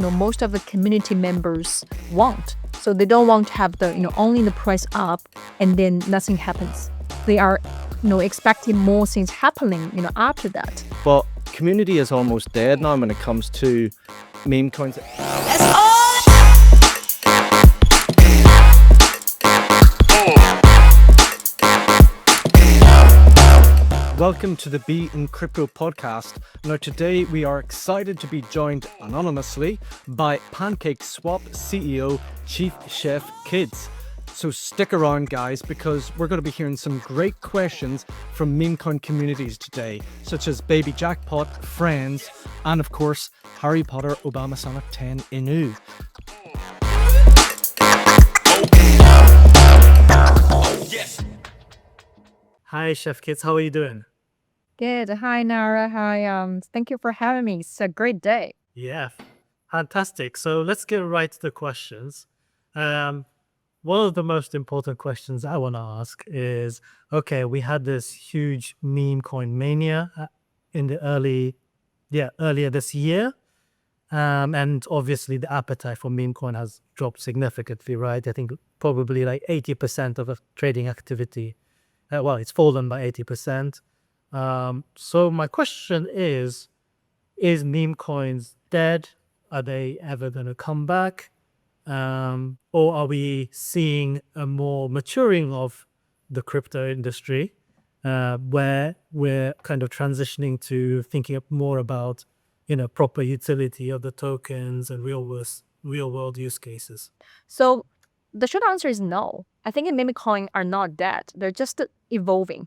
most of the community members want. So they don't want to have the, only the price up and then nothing happens. They are, expecting more things happening, after that. But community is almost dead now when it comes to meme coins. Welcome to the Be in Crypto podcast. Now today we are excited to be joined anonymously by PancakeSwap CEO Chief Chef Kids. So stick around guys, because we're going to be hearing some great questions from memecoin communities today, such as Baby Jackpot, Friends, and of course Harry Potter Obama Sana 10 Inu. Hi Chef Kids, how are you doing? Good. Hi, Nara. Hi. Thank you for having me. It's a great day. Yeah, fantastic. So let's get right to the questions. One of the most important questions I want to ask is, okay, we had this huge meme coin mania in the earlier this year. And obviously the appetite for meme coin has dropped significantly, right? I think probably like 80% of the trading activity. It's fallen by 80%. So my question is meme coins dead? Are they ever going to come back? Or are we seeing a more maturing of the crypto industry, where we're kind of transitioning to thinking more about, proper utility of the tokens and real world use cases? So the short answer is no. I think Memecoin are not dead. They're just evolving.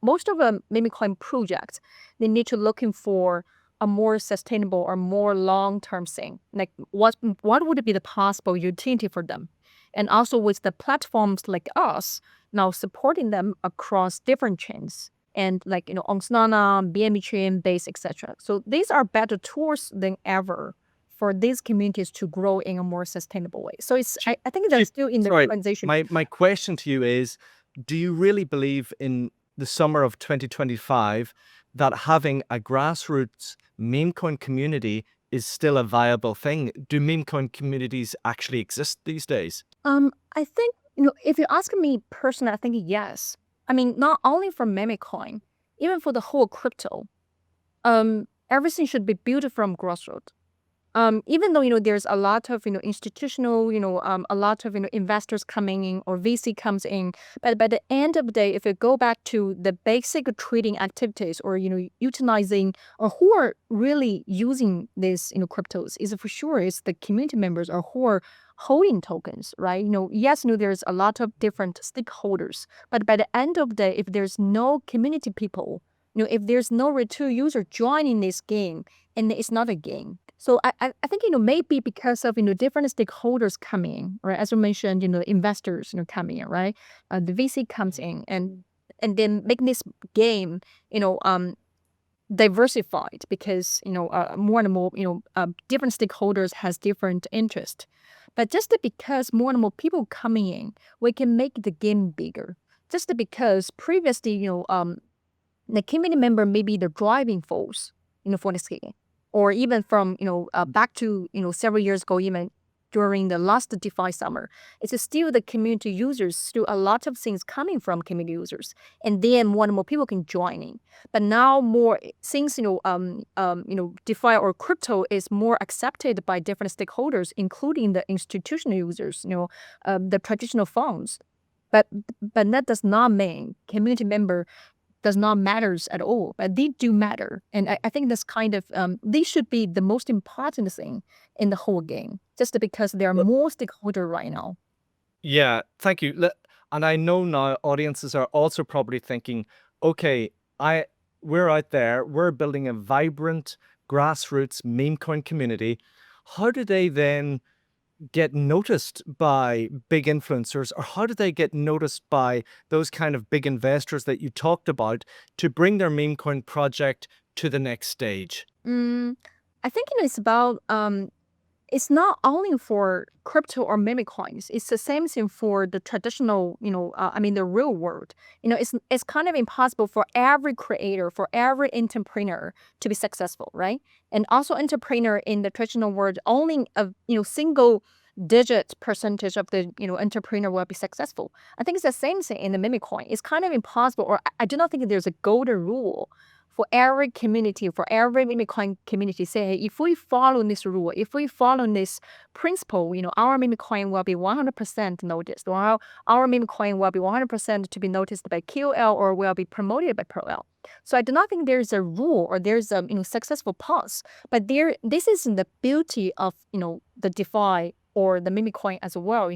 Most of the Memecoin projects, they need to looking for a more sustainable or more long-term thing. Like what would be the possible utility for them? And also with the platforms like us now supporting them across different chains and like, on Solana, BNB chain, Base, etc. So these are better tools than ever for these communities to grow in a more sustainable way. So I think they're still in the transition. My question to you is, do you really believe in the summer of 2025 that having a grassroots meme coin community is still a viable thing? Do meme coin communities actually exist these days? I think, if you ask me personally, I think yes. I mean, not only for Memecoin, even for the whole crypto, everything should be built from grassroots. Even though, there's a lot of, institutional, a lot of, investors coming in or VC comes in. But by the end of the day, if you go back to the basic trading activities or, utilizing or who are really using these, cryptos is for sure is the community members or who are holding tokens, right? Yes, there's a lot of different stakeholders. But by the end of the day, if there's no community people, if there's no retail user joining this game, and it's not a game. So I think, maybe because of, different stakeholders coming in, right? As you mentioned, investors, coming in, right? The VC comes in and then make this game, diversified because, more and more, different stakeholders has different interest. But just because more and more people coming in, we can make the game bigger. Just because previously, the community member may be the driving force, for this game. Or even from, back to, several years ago, even during the last DeFi summer, it's still the community users, still a lot of things coming from community users. And then more and more people can join in. But now more things, DeFi or crypto is more accepted by different stakeholders, including the institutional users, the traditional funds. But that does not mean community member does not matters at all, but they do matter. And I think that's kind of, they should be the most important thing in the whole game, just because there are more stakeholders right now. Yeah, thank you. And I know now audiences are also probably thinking, okay, we're out there, we're building a vibrant grassroots meme coin community. How do they then get noticed by big influencers, or how do they get noticed by those kind of big investors that you talked about to bring their meme coin project to the next stage? I think it's about it's not only for crypto or meme coins. It's the same thing for the traditional, the real world. It's kind of impossible for every creator, for every entrepreneur to be successful, right? And also entrepreneur in the traditional world, only a single digit percentage of the entrepreneur will be successful. I think it's the same thing in the meme coin. It's kind of impossible, or I do not think there's a golden rule for every community, for every memecoin community. Say, hey, if we follow this rule, if we follow this principle, our memecoin will be 100% noticed, or our memecoin will be 100% to be noticed by QL or will be promoted by ProL. So I do not think there's a rule or there's a successful path, but this is the beauty of the DeFi or the memecoin as well.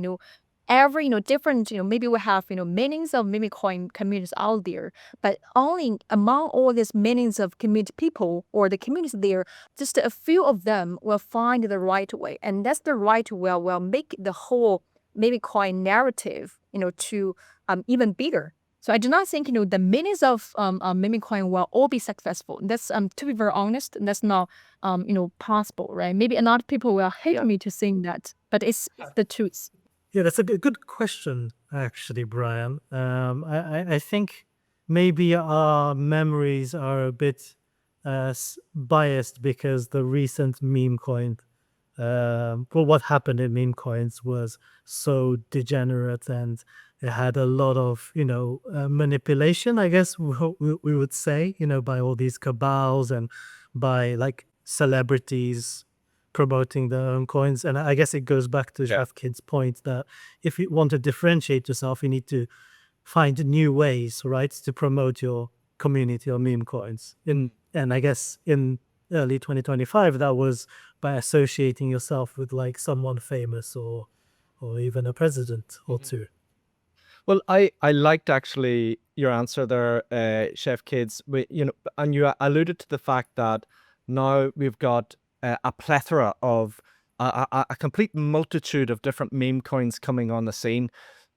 Every different maybe we have millions of memecoin communities out there, but only among all these millions of community people or the communities there, just a few of them will find the right way, and that's the right way will make the whole memecoin narrative to even bigger. So I do not think the millions of memecoin will all be successful. That's to be very honest, that's not possible, right? Maybe a lot of people will hate me to saying that, but it's the truth. Yeah, that's a good question, actually, Brian. I think maybe our memories are a bit biased because the recent meme coin, well, what happened in meme coins was so degenerate, and it had a lot of, manipulation, I guess we would say, by all these cabals and by like celebrities promoting their own coins. And I guess it goes back to Chef Kid's point that if you want to differentiate yourself, you need to find new ways, right, to promote your community or meme coins. And I guess in early 2025, that was by associating yourself with like someone famous or even a president or two. Well, I liked actually your answer there, Chef Kids. And you alluded to the fact that now we've got a plethora of a complete multitude of different meme coins coming on the scene.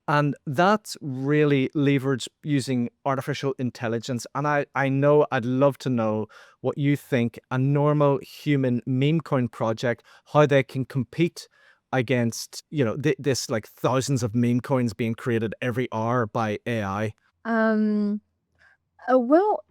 And that's really leveraged using artificial intelligence. And I know I'd love to know what you think a normal human meme coin project, how they can compete against, this like thousands of meme coins being created every hour by AI. Um, well,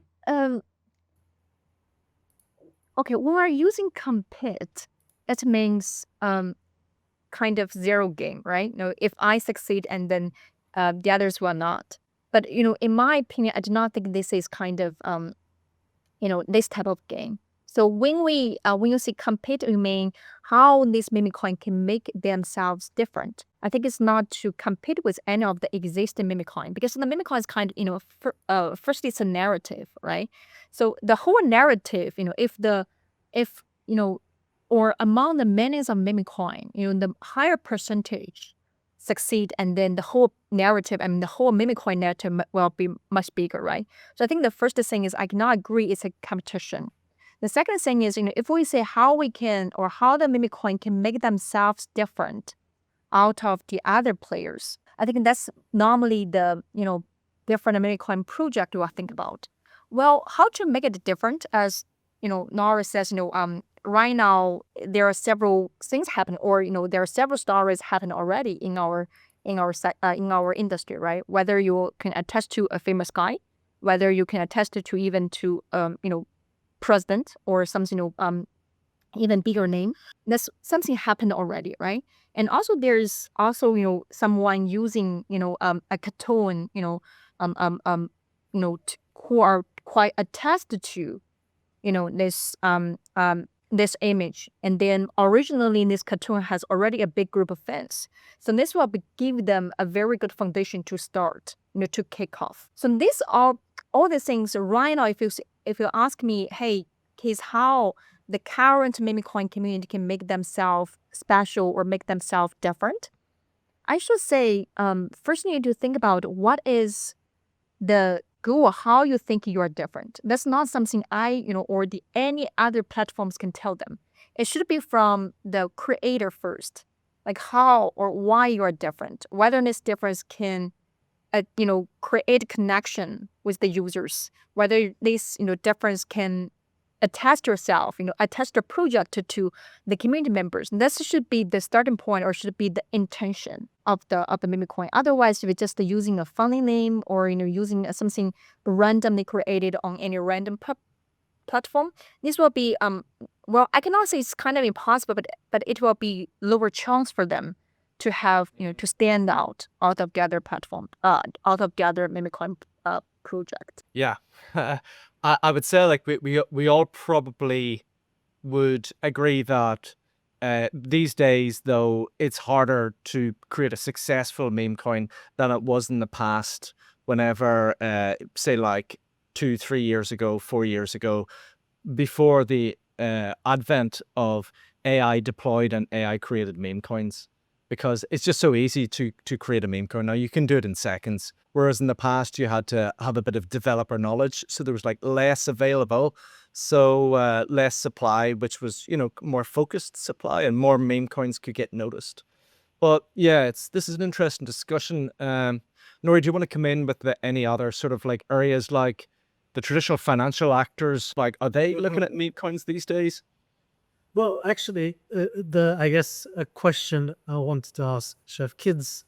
okay, when we're using compete, it means kind of zero game, right? If I succeed and then the others will not. But in my opinion, I do not think this is kind of this type of game. So when you say compete, you mean how this meme coin can make themselves different. I think it's not to compete with any of the existing meme coin, because the meme coin is kind of first it's a narrative, right? So the whole narrative, if or among the millions of meme coin, the higher percentage succeed, and then the whole narrative, the whole meme coin narrative will be much bigger, right? So I think the first thing is I cannot agree it's a competition. The second thing is, if we say how we can or how the meme coin can make themselves different out of the other players, I think that's normally the different meme coin project we'll think about. Well, how to make it different, as Nori says, right now there are several things happening, or there are several stories happening already in our industry, right? Whether you can attest to a famous guy, whether you can attest to even to president or something even bigger name, that's something happened already, right? And also there's also someone using a cartoon who are quite attested to this image, and then originally this cartoon has already a big group of fans. So this will give them a very good foundation to start, to kick off. So these are all the things right now. If you ask me, hey, Keith, how the current meme coin community can make themselves special or make themselves different, I should say first you need to think about what is the goal, how you think you are different. That's not something I, or any other platforms can tell them. It should be from the creator first, like how or why you are different, whether this difference can, create connection with the users, whether this, difference can attach yourself, attach the project to the community members. And that should be the starting point, or should be the intention of the Memecoin. Otherwise, if you're just using a funny name, or using something randomly created on any random platform, this will be well, I cannot say it's kind of impossible, but it will be lower chance for them to have to stand out of the other platform, out of the other Memecoin project. Yeah. I would say like we all probably would agree that these days, though, it's harder to create a successful meme coin than it was in the past. Whenever, say, like 2-3 years ago, 4 years ago, before the advent of AI deployed and AI created meme coins, because it's just so easy to create a meme coin. Now you can do it in seconds, whereas in the past you had to have a bit of developer knowledge, so there was like less available, so less supply, which was more focused supply, and more meme coins could get noticed. But yeah, this is an interesting discussion. Nori, do you want to come in with any other sort of like areas, like the traditional financial actors? Like, are they looking at meme coins these days? Well, actually, I guess a question I wanted to ask Chef Kids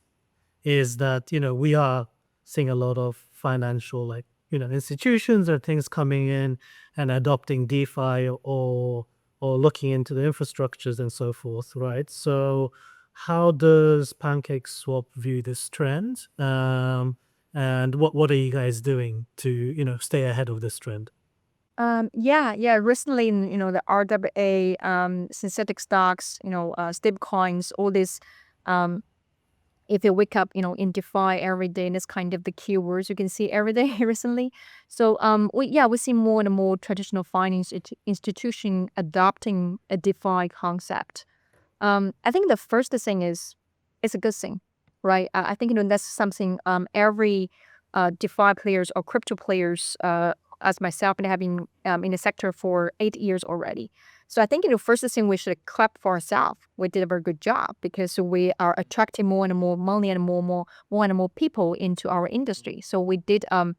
is that, we are seeing a lot of financial, like, institutions or things coming in and adopting DeFi, or looking into the infrastructures and so forth, right? So how does PancakeSwap view this trend? And what are you guys doing to, stay ahead of this trend? Yeah. Recently, the RWA, synthetic stocks, stable coins, all this. If you wake up, in DeFi every day, and it's kind of the keywords you can see every day recently. So, we see more and more traditional finance institution adopting a DeFi concept. I think the first thing is, it's a good thing, right? I think that's something every DeFi players or crypto players, as myself, and having in the sector for 8 years already. So I think first thing, we should clap for ourselves. We did a very good job, because we are attracting more and more money and more and more people into our industry. So we did and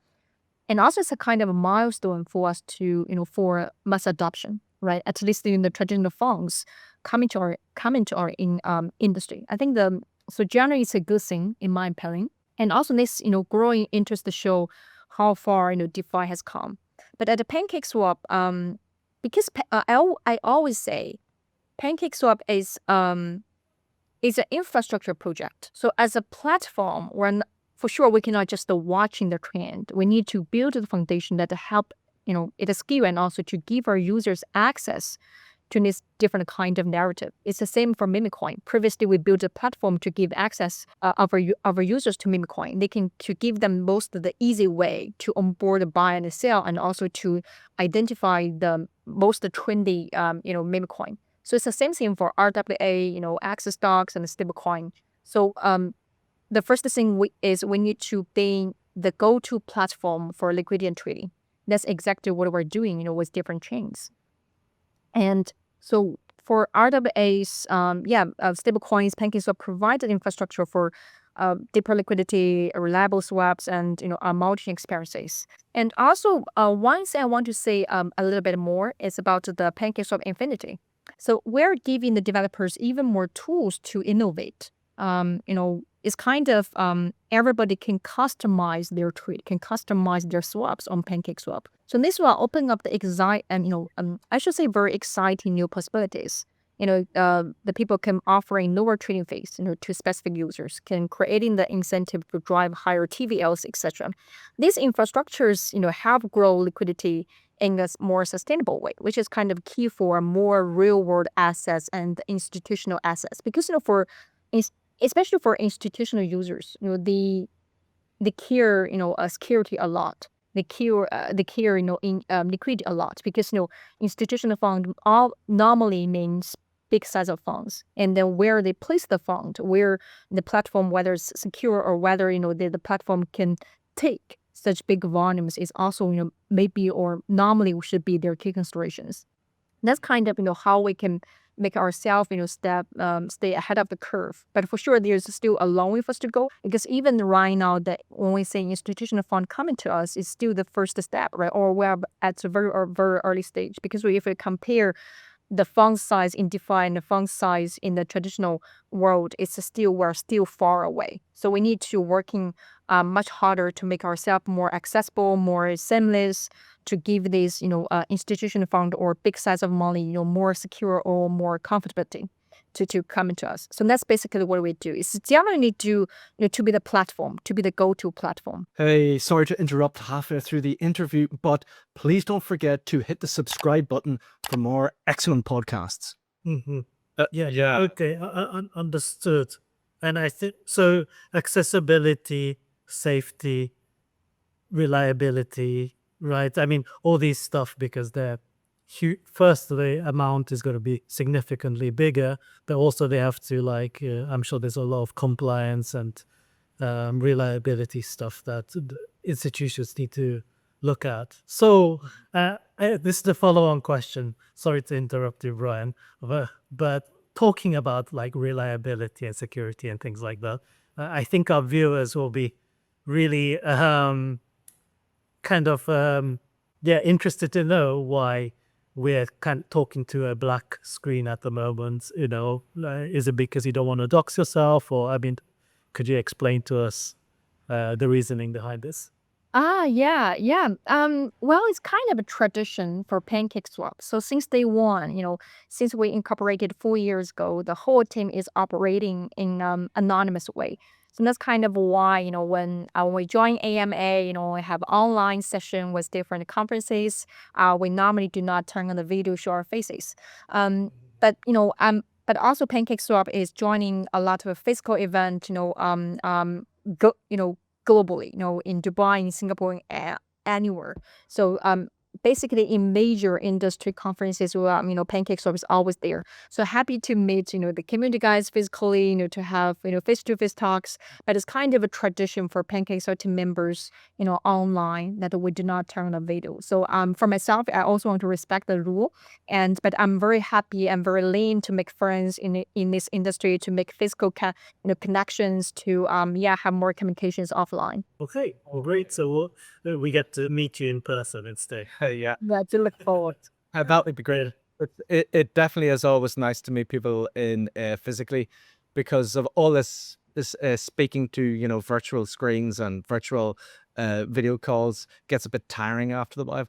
also it's a kind of a milestone for us to for mass adoption, right? At least in the traditional funds coming to our industry. I think so generally it's a good thing in my opinion. And also this growing interest to show how far DeFi has come. But at the PancakeSwap, because I always say PancakeSwap is an infrastructure project. So as a platform, for sure we cannot just watching the trend. We need to build the foundation that help it scale, and also to give our users access to this different kind of narrative. It's the same for Memecoin. Previously, we built a platform to give access of our users to Memecoin. They can to give them most of the easy way to onboard, buy, and sell, and also to identify the most trendy Memecoin. So it's the same thing for RWA, access stocks and stablecoin. So the first thing we need to be the go-to platform for liquidity and trading. That's exactly what we're doing, with different chains. And so for RWAs, stablecoins, PancakeSwap provided infrastructure for deeper liquidity, reliable swaps, and multi experiences. And also, one thing I want to say a little bit more is about the PancakeSwap Infinity. So we're giving the developers even more tools to innovate. It's kind of everybody can customize their trade, can customize their swaps on PancakeSwap. So this will open up I should say very exciting new possibilities. The people can offering lower trading fees, to specific users, can creating the incentive to drive higher TVLs, etc. These infrastructures, help grow liquidity in a more sustainable way, which is kind of key for more real world assets and institutional assets. Because especially for institutional users, they care security a lot. They care in liquidity a lot, because institutional fund all normally means big size of funds, and then where they place the fund, where the platform, whether it's secure or whether the platform can take such big volumes, is also maybe or normally should be their key considerations. That's kind of how we can make ourselves, stay ahead of the curve. But for sure, there's still a long way for us to go, because even right now, that when we say institutional fund coming to us, is still the first step, right? Or we're at a very early stage, because if we compare the font size in DeFi and the font size in the traditional world, we're still far away. So we need to working much harder to make ourselves more accessible, more seamless, to give these institutional fund or big size of money more secure or more comfortability to come into us. So that's basically what we do. It's generally to be the platform, to be the go-to platform. Hey, sorry to interrupt halfway through the interview, but please don't forget to hit the subscribe button for more excellent podcasts. Mm-hmm. Yeah. Okay, understood. And I think so. Accessibility, safety, reliability, right? I mean, all these stuff, because they're huge. First, the amount is going to be significantly bigger, but also they have to I'm sure there's a lot of compliance and reliability stuff that institutions need to look at. So this is the follow-on question. Sorry to interrupt you, Brian, but talking about reliability and security and things like that, I think our viewers will be really interested to know why we're kind of talking to a black screen at the moment. Is it because you don't want to dox yourself, or I mean, could you explain to us the reasoning behind this? Yeah. Well, it's kind of a tradition for PancakeSwap. So since day one, since we incorporated 4 years ago, the whole team is operating in anonymous way. So that's kind of why, when we join AMA, we have online session with different conferences. We normally do not turn on the video, show our faces. But but also PancakeSwap is joining a lot of physical event, go, globally, in Dubai, in Singapore, anywhere. So basically in major industry conferences, PancakeSwap is always there. So happy to meet, the community guys physically, to have, face-to-face talks. But it's kind of a tradition for PancakeSwap team members, online, that we do not turn on the video. So for myself, I also want to respect the rule. But I'm very happy and very lean to make friends in this industry, to make physical connections, to have more communications offline. Okay, well, great. So we get to meet you in person instead. Yeah. Yeah, to look forward. That would be great. It definitely is always nice to meet people in physically, because of all this speaking to virtual screens and virtual video calls gets a bit tiring after the while.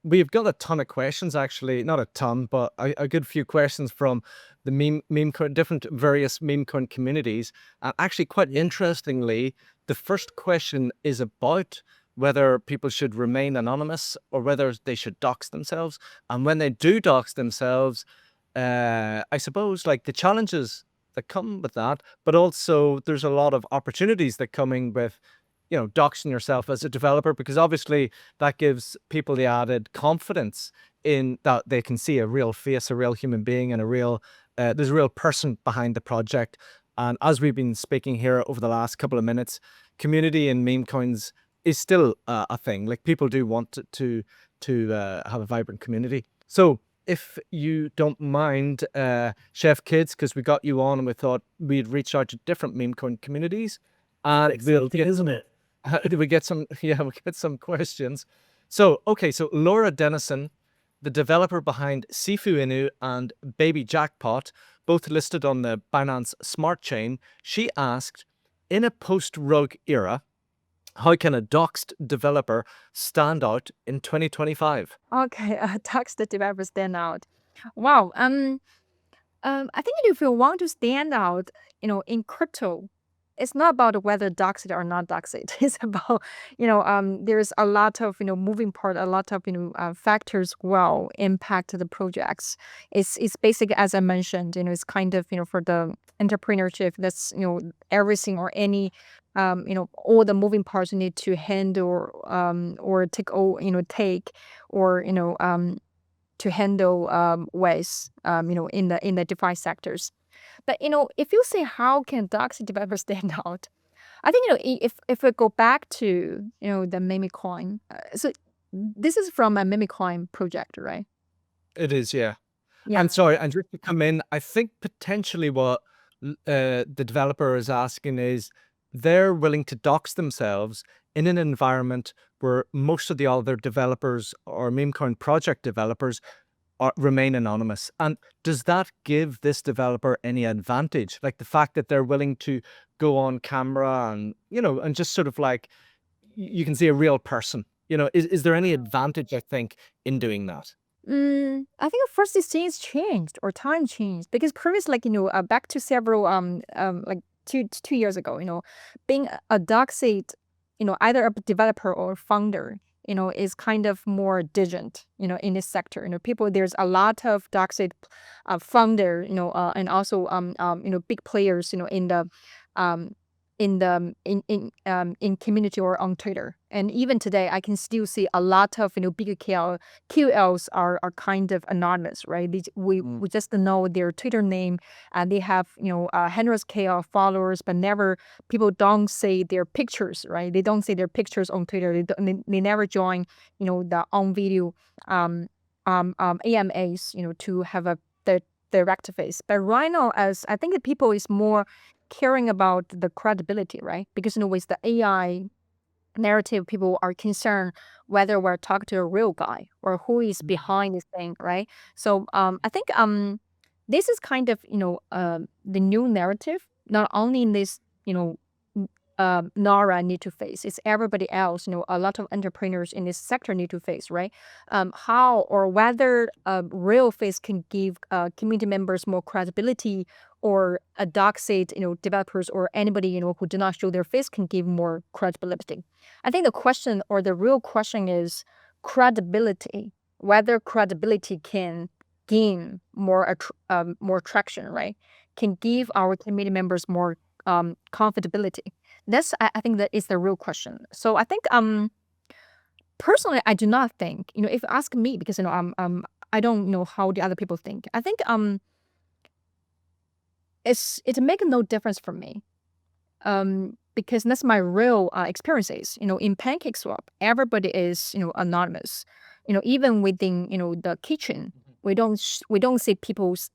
We've got a ton of questions, actually, not a ton, but a good few questions from the different various memecoin communities. And actually, quite interestingly, the first question is about whether people should remain anonymous or whether they should dox themselves. And when they do dox themselves, I suppose the challenges that come with that, but also there's a lot of opportunities that coming with doxing yourself as a developer, because obviously that gives people the added confidence in that they can see a real face, a real human being, and there's a real person behind the project. And as we've been speaking here over the last couple of minutes, community and meme coins is still a thing. People do want to have a vibrant community. So if you don't mind, Chef Kids, because we got you on and we thought we'd reach out to different meme coin communities. And Isn't it? did we get some? Yeah, we get some questions. So, okay, so Laura Dennison, the developer behind Sifu Inu and Baby Jackpot, both listed on the Binance Smart Chain, she asked, in a post-rug era, how can a doxed developer stand out in 2025? Okay, tax the developer stand out. Wow. I think if you want to stand out, in crypto, it's not about whether doxed or not doxed. It's about, there's a lot of, moving part, a lot of, factors will impact the projects. It's basic, as I mentioned, it's kind of, for the entrepreneurship, that's, everything or any, all the moving parts you need to handle, or take, or, to handle ways, in the DeFi sectors. But if you say how can Doxy developers stand out, I think if we go back to the Memecoin, so this is from a Memecoin project, right? It is, yeah. Yeah. I'm sorry, and just to come in, I think potentially what the developer is asking is they're willing to dox themselves in an environment where most of the other developers or Memecoin project developers remain anonymous. And does that give this developer any advantage? Like the fact that they're willing to go on camera and, and just sort of like, you can see a real person, is there any advantage, I think, in doing that? I think first these things changed or time changed because previous, like, back to several, like 2 years ago, being a doxed, either a developer or founder, is kind of more digent, in this sector. People, there's a lot of doxed founder, and also, big players, um, in community or on Twitter. And even today, I can still see a lot of, bigger QLs are kind of anonymous, right? We just know their Twitter name, and they have, hundreds K of followers, but never, people don't say their pictures, right? They don't say their pictures on Twitter. They never join, the on video AMAs, to have the direct face. But right now, as I think the people is more caring about the credibility, right? Because, with the AI narrative, people are concerned whether we're talking to a real guy or who is behind this thing, right? So I think this is kind of, the new narrative, not only in this, Nara need to face, it's everybody else, a lot of entrepreneurs in this sector need to face, right? How or whether a real face can give community members more credibility, or a doxed, developers or anybody, who do not show their face can give more credibility. I think the question or the real question is credibility, whether credibility can gain more traction, right? Can give our community members more comfortability. That's, I think that is the real question. So I think personally, I do not think, if you ask me, because, I don't know how the other people think. I think it make no difference for me. Because that's my real experiences. In PancakeSwap, everybody is, anonymous. Even within, the kitchen, we don't see people's,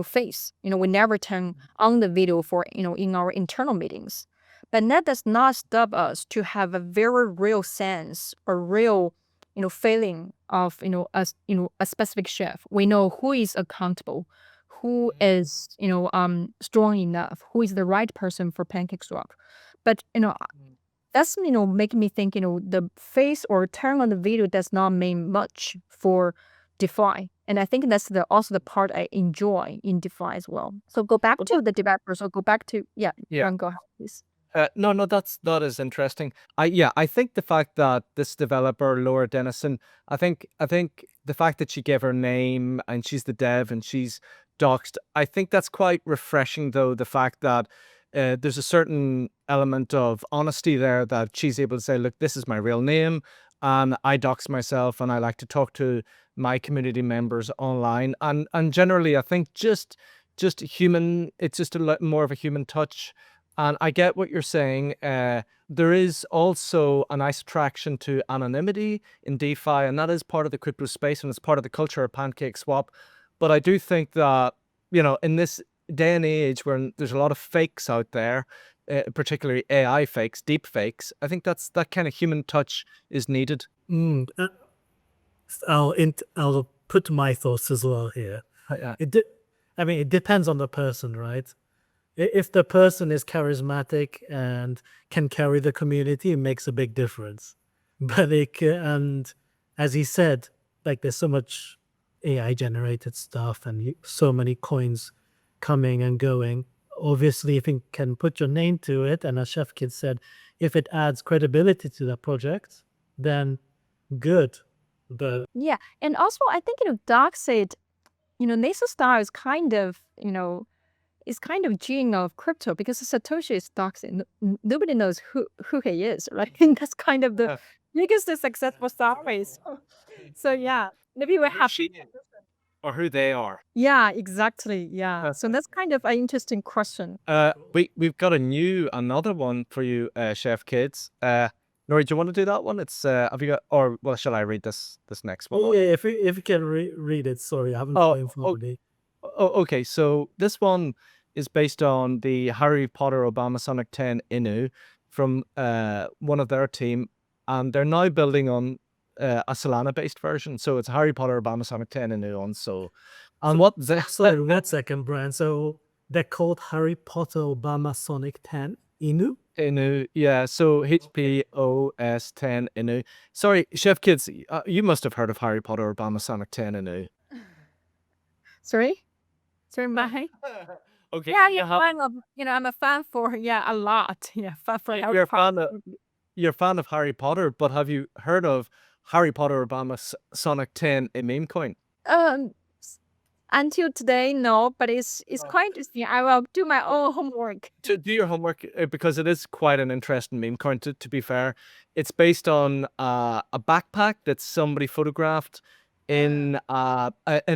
face. We never turn on the video for, in our internal meetings. But that does not stop us to have a very real sense or real, feeling of, a specific chef. We know who is accountable, who is, strong enough, who is the right person for PancakeSwap. But, that's, making me think, the face or turn on the video does not mean much for DeFi. And I think that's also the part I enjoy in DeFi as well. So go back to the developers, or go back to, Yeah. go ahead, please. No, that is interesting. I think the fact that this developer, Laura Dennison, I think the fact that she gave her name and she's the dev and she's doxed, I think that's quite refreshing, though, the fact that there's a certain element of honesty there, that she's able to say, look, this is my real name, and I dox myself, and I like to talk to my community members online. And generally, I think just human, it's just more of a human touch. And I get what you're saying. There is also a nice attraction to anonymity in DeFi, and that is part of the crypto space, and it's part of the culture of PancakeSwap. But I do think that, in this day and age where there's a lot of fakes out there, particularly AI fakes, deep fakes, I think that kind of human touch is needed. I'll put my thoughts as well here. Yeah. It depends on the person, right? If the person is charismatic and can carry the community, it makes a big difference. But and as he said, like, there's so much AI generated stuff and so many coins coming and going. Obviously, if you can put your name to it, and as Chef Kid said, if it adds credibility to the project, then good. But Yeah, and also I think, doxed, nasal style is kind of, is kind of gene of crypto, because Satoshi is doxing. Nobody knows who he is, right? And that's kind of the biggest successful stories. So yeah, maybe we have. Or who they are. Yeah, exactly. Yeah. So that's kind of an interesting question. We've got another one for you, Chef Kids. Nori, do you want to do that one? It's have you got, or well, shall I read this next one? Oh yeah, if you can read it. Sorry, I haven't Oh, played oh, properly. okay. So this one is based on the Harry Potter Obama Sonic 10 Inu from one of their team, and they're now building on a Solana based version. So it's Harry Potter Obama Sonic 10 Inu on Sol. And what the Sorry, 1 second, Brian. So they're called Harry Potter Obama Sonic 10 Inu. Inu, yeah. So HPOS 10 Inu. Sorry, Chef Kids, you must have heard of Harry Potter Obama Sonic 10 Inu. Sorry? Sorry, Mahi? Okay, Yeah, you yeah, have, I'm a fan for, yeah, a lot. Yeah, fan for Harry you're a Potter. fan of you're a fan of Harry Potter, but have you heard of Harry Potter Obama Sonic 10 in Memecoin? Um, s- until today, no, but it's quite interesting. I will do my own homework. To do your homework, because it is quite an interesting meme coin. To be fair, it's based on a backpack that somebody photographed in a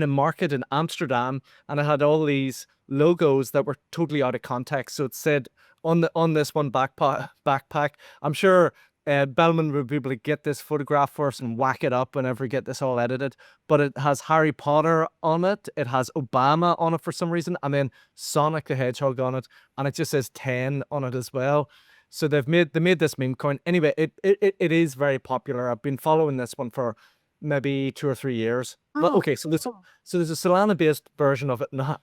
market in Amsterdam, and it had all these logos that were totally out of context. So it said on this one backpack. I'm sure Bellman would be able to get this photograph for us and whack it up whenever we get this all edited. But it has Harry Potter on it. It has Obama on it for some reason, and then Sonic the Hedgehog on it, and it just says 10 on it as well. So they made this meme coin. Anyway, it is very popular. I've been following this one for maybe 2 or 3 years. Well, Oh, okay, so there's a Solana based version of it now.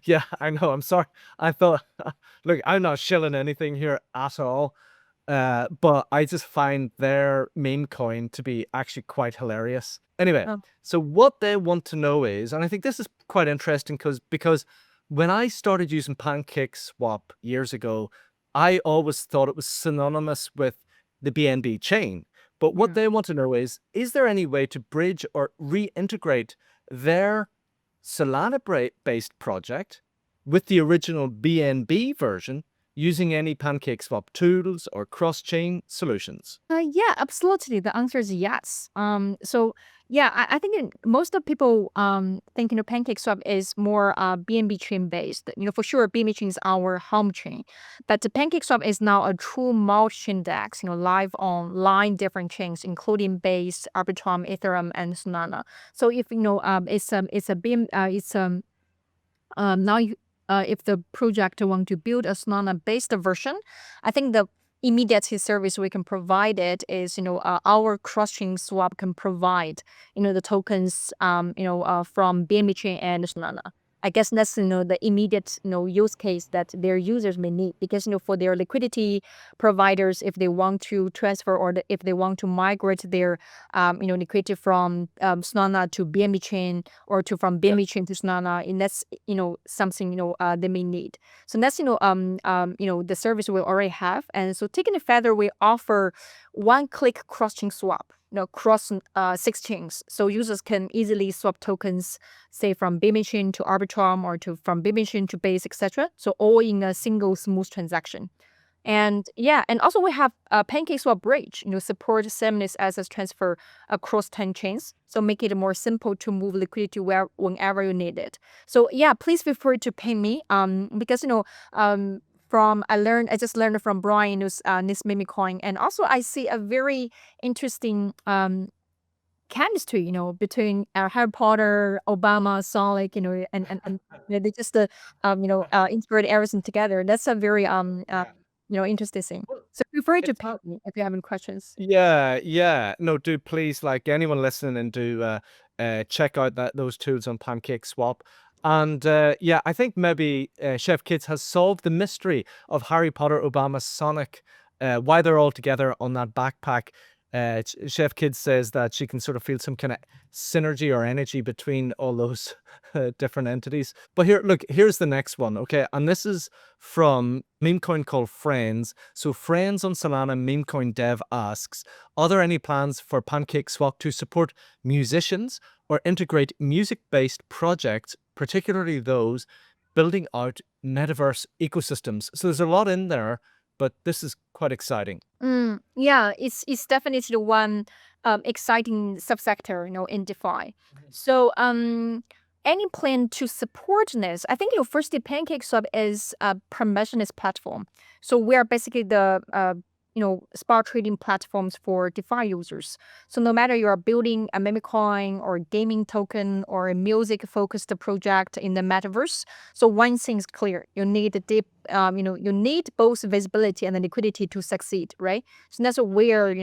Yeah, I know. I'm sorry. I thought, look, I'm not shilling anything here at all. But I just find their meme coin to be actually quite hilarious. Anyway, oh, so what they want to know is, and I think this is quite interesting because when I started using PancakeSwap years ago, I always thought it was synonymous with the BNB chain. But what yeah. they want to know is there any way to bridge or reintegrate their Solana based project with the original BNB version using any PancakeSwap tools or cross-chain solutions? Yeah, absolutely. The answer is yes. So yeah, I think most of people think PancakeSwap is more BNB chain based. For sure, BNB chain is our home chain, but the PancakeSwap is now a true multi-chain DEX. Live on line different chains, including Base, Arbitrum, Ethereum, and Solana. So if it's a BM, it's now if the project want to build a Solana based version, I think the immediate service we can provide it is our cross-chain swap can provide the tokens from BNB chain and Solana. I guess that's the immediate use case that their users may need, because for their liquidity providers, if they want to transfer or if they want to migrate their liquidity from Solana to BNB chain, or from BNB chain to Solana, and that's something they may need. So that's the service we already have. And so taking it further, we offer one-click cross-chain swap, cross 6 chains, so users can easily swap tokens, say from BNB chain to Arbitrum, or from BNB chain to Base, etc. So all in a single smooth transaction. And yeah, and also we have a PancakeSwap bridge, support seamless access transfer across 10 chains. So make it more simple to move liquidity whenever you need it. So yeah, please feel free to pay me. Because I just learned from Brian this Memecoin, and also I see a very interesting chemistry, between Harry Potter, Obama, Sonic, and they just integrate everything together. That's a very interesting thing. So feel free to It's ping me if you have any questions. Yeah, yeah. No, do please, like anyone listening, do check out those tools on PancakeSwap. And yeah, I think maybe Chef Kids has solved the mystery of Harry Potter, Obama, Sonic, why they're all together on that backpack. Chef Kids says that she can sort of feel some kind of synergy or energy between all those different entities. But here's the next one, okay? And this is from meme coin called Friends. So Friends on Solana Memecoin Dev asks, are there any plans for PancakeSwap to support musicians or integrate music-based projects, particularly those building out metaverse ecosystems? So there's a lot in there, but this is quite exciting. Yeah, it's definitely one exciting subsector, in DeFi. So any plan to support this? I think firstly, PancakeSwap is a permissionless platform. So we are basically the spot trading platforms for DeFi users. So no matter you are building a Memecoin or a gaming token or a music-focused project in the metaverse, so one thing's clear: you need you need both visibility and the liquidity to succeed, right? So that's where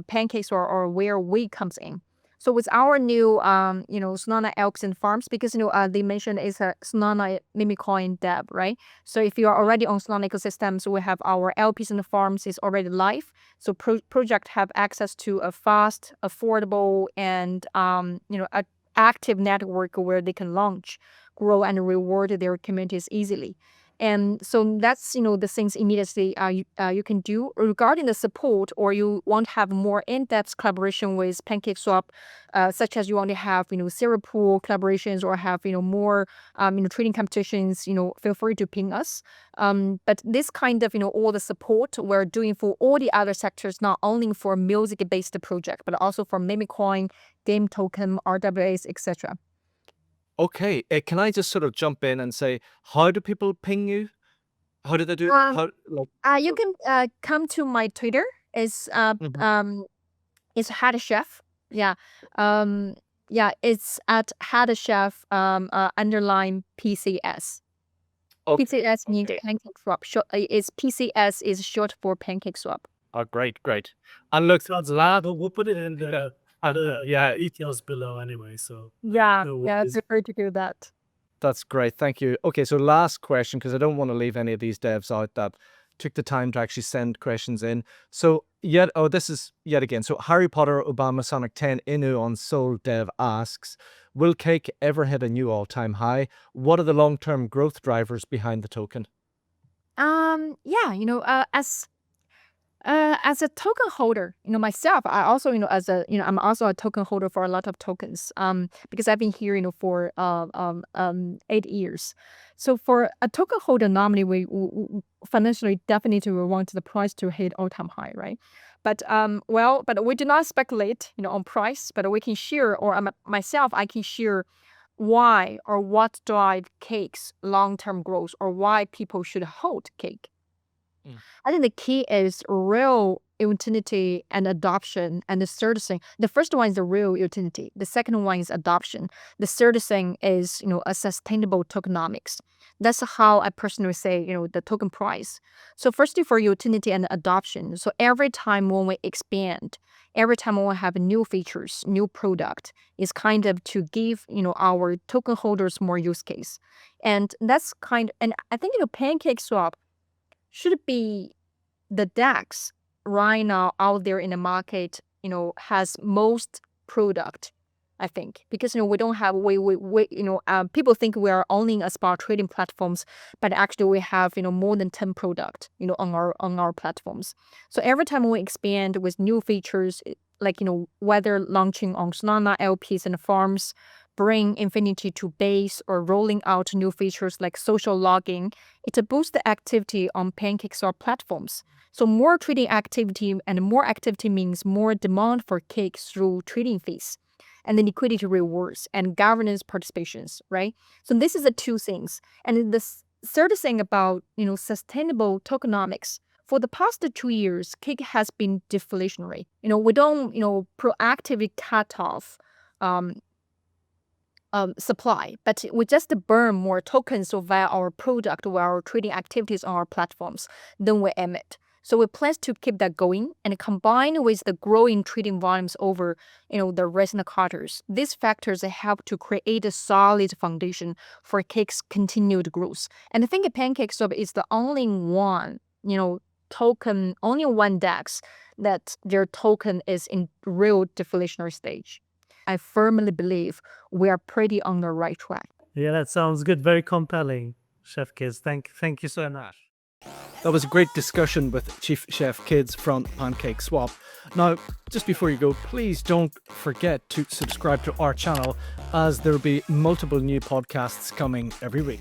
Pancakes or where we comes in. So with our new Solana LPs and farms, because they mentioned it's a Solana Memecoin dev, right? So if you are already on Solana ecosystems, we have our LPs and farms is already live. So project have access to a fast, affordable, and a active network where they can launch, grow, and reward their communities easily. And so that's the things immediately you can do regarding the support, or you want to have more in-depth collaboration with PancakeSwap, such as you want to have serial pool collaborations or have more trading competitions. Feel free to ping us. But this kind of all the support we're doing for all the other sectors, not only for music-based project, but also for Memecoin, game token, RWAs, etc. Okay, can I just sort of jump in and say, how do people ping you? How do they do it? Um, you can come to my Twitter. Mhm. It's head chef. Yeah. Yeah, it's at head chef underline PCS. Okay, PCS means okay. pancake swap. It's PCS is short for pancake swap. Oh, great, great. And look, Sounds loud, but we'll put it in the details below anyway. So Yeah, no yeah, worries. feel free to do that. that's great. Thank you. Okay, so last question, because I don't want to leave any of these devs out that took the time to actually send questions in. So this is yet again. So Harry Potter Obama Sonic 10 Inu on Soul Dev asks, will Cake ever hit a new all-time high? What are the long-term growth drivers behind the token? Yeah, as a token holder, myself, I also, I'm also a token holder for a lot of tokens. Because I've been here, for 8 years. So for a token holder, normally we financially definitely we want the price to hit all-time high, right? But but we do not speculate, on price, but we can share, or myself, I can share why or what drive Cake's long-term growth, or why people should hold Cake. Mm. I think the key is real utility and adoption. And the third thing, the first one is the real utility. The second one is adoption. The third thing is, a sustainable tokenomics. That's how I personally say, the token price. So firstly, for utility and adoption. So every time when we expand, every time when we have new features, new product, is kind of to give, our token holders more use case. And and I think, PancakeSwap should be the DEX right now out there in the market, has most product, I think, because we don't have people think we are owning a spot trading platforms, but actually we have more than 10 product on our platforms. So every time we expand with new features, like whether launching on Solana LPs and farms, bring Infinity to base, or rolling out new features like social logging, it boosts the activity on PancakeSwap platforms. So more trading activity, and more activity means more demand for Cake through trading fees and the liquidity rewards and governance participations, right? So this is the two things. And the third thing about, sustainable tokenomics. For the past 2 years, Cake has been deflationary. We don't, proactively cut off supply, but we just burn more tokens via our product or our trading activities on our platforms than we emit. So we plan to keep that going, and combined with the growing trading volumes over the recent quarters, these factors help to create a solid foundation for Cake's continued growth. And I think PancakeSwap is the only one, only one DEX that their token is in real deflationary stage. I firmly believe we are pretty on the right track. Yeah, that sounds good. Very compelling, Chef Kids. Thank you so much. That was a great discussion with Chief Chef Kids from PancakeSwap. Now, just before you go, please don't forget to subscribe to our channel, as there will be multiple new podcasts coming every week.